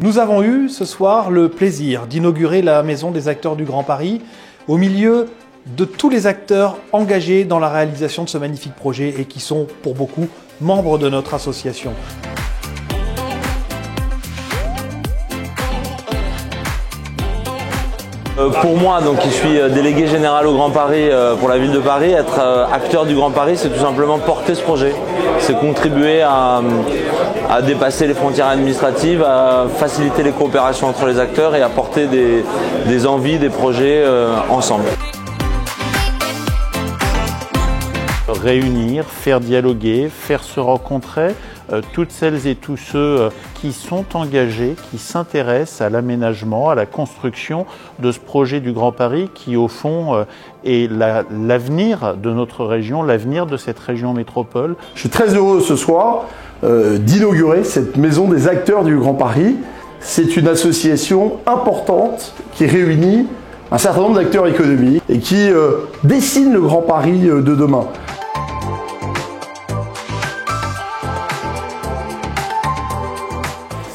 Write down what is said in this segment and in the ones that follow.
Nous avons eu ce soir le plaisir d'inaugurer la Maison des acteurs du Grand Paris au milieu de tous les acteurs engagés dans la réalisation de ce magnifique projet et qui sont pour beaucoup membres de notre association. Pour moi, donc, qui suis délégué général au Grand Paris pour la ville de Paris, être acteur du Grand Paris, c'est tout simplement porter ce projet. C'est contribuer à dépasser les frontières administratives, à faciliter les coopérations entre les acteurs et à porter des envies, des projets ensemble. Réunir, faire dialoguer, faire se rencontrer toutes celles et tous ceux qui sont engagés, qui s'intéressent à l'aménagement, à la construction de ce projet du Grand Paris qui, au fond, est l'avenir de notre région, l'avenir de cette région métropole. Je suis très heureux ce soir d'inaugurer cette Maison des acteurs du Grand Paris. C'est une association importante qui réunit un certain nombre d'acteurs économiques et qui dessine le Grand Paris de demain.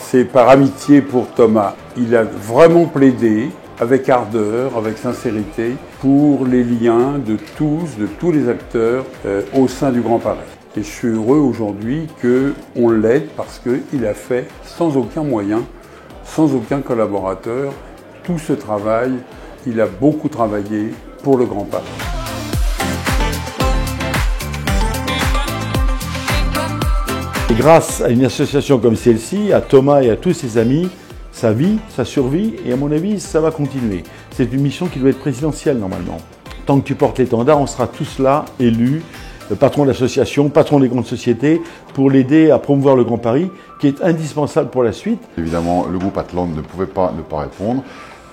C'est par amitié pour Thomas. Il a vraiment plaidé avec ardeur, avec sincérité, pour les liens de tous les acteurs au sein du Grand Paris. Et je suis heureux aujourd'hui qu'on l'aide parce qu'il a fait sans aucun moyen, sans aucun collaborateur, tout ce travail. Il a beaucoup travaillé pour le Grand Paris. Et grâce à une association comme celle-ci, à Thomas et à tous ses amis, ça vit, ça survit et à mon avis, ça va continuer. C'est une mission qui doit être présidentielle normalement. Tant que tu portes l'étendard, on sera tous là, élus, patron de l'association, patron des grandes sociétés, pour l'aider à promouvoir le Grand Paris, qui est indispensable pour la suite. Évidemment, le groupe Atlan ne pouvait pas ne pas répondre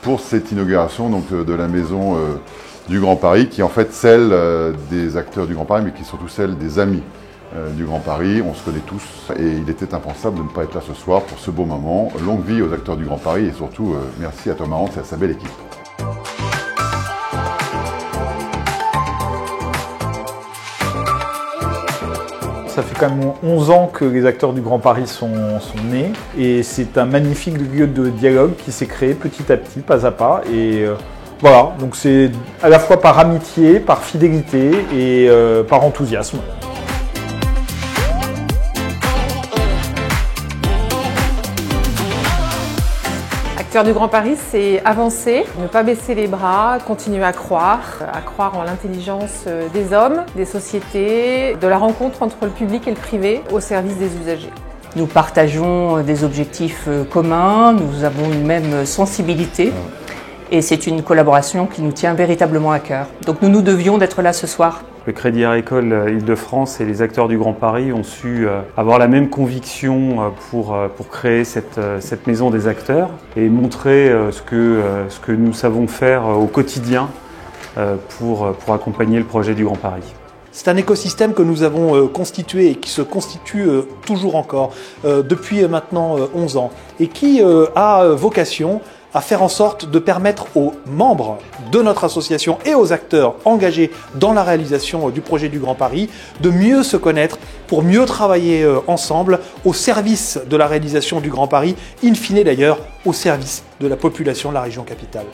pour cette inauguration donc, de la maison du Grand Paris, qui est en fait celle des acteurs du Grand Paris, mais qui est surtout celle des amis du Grand Paris. On se connaît tous et il était impensable de ne pas être là ce soir pour ce beau moment. Longue vie aux acteurs du Grand Paris et surtout merci à Thomas Hans et à sa belle équipe. Ça fait quand même 11 ans que les acteurs du Grand Paris sont nés et c'est un magnifique lieu de dialogue qui s'est créé petit à petit, pas à pas. Et voilà, donc c'est à la fois par amitié, par fidélité et par enthousiasme. Acteur du Grand Paris, c'est avancer, ne pas baisser les bras, continuer à croire en l'intelligence des hommes, des sociétés, de la rencontre entre le public et le privé au service des usagers. Nous partageons des objectifs communs, nous avons une même sensibilité et c'est une collaboration qui nous tient véritablement à cœur. Donc nous devions d'être là ce soir. Le Crédit Agricole Île-de-France et les acteurs du Grand Paris ont su avoir la même conviction pour créer cette maison des acteurs et montrer ce que nous savons faire au quotidien pour accompagner le projet du Grand Paris. C'est un écosystème que nous avons constitué et qui se constitue toujours encore depuis maintenant 11 ans et qui a vocation à faire en sorte de permettre aux membres de notre association et aux acteurs engagés dans la réalisation du projet du Grand Paris de mieux se connaître pour mieux travailler ensemble au service de la réalisation du Grand Paris, in fine d'ailleurs au service de la population de la région capitale.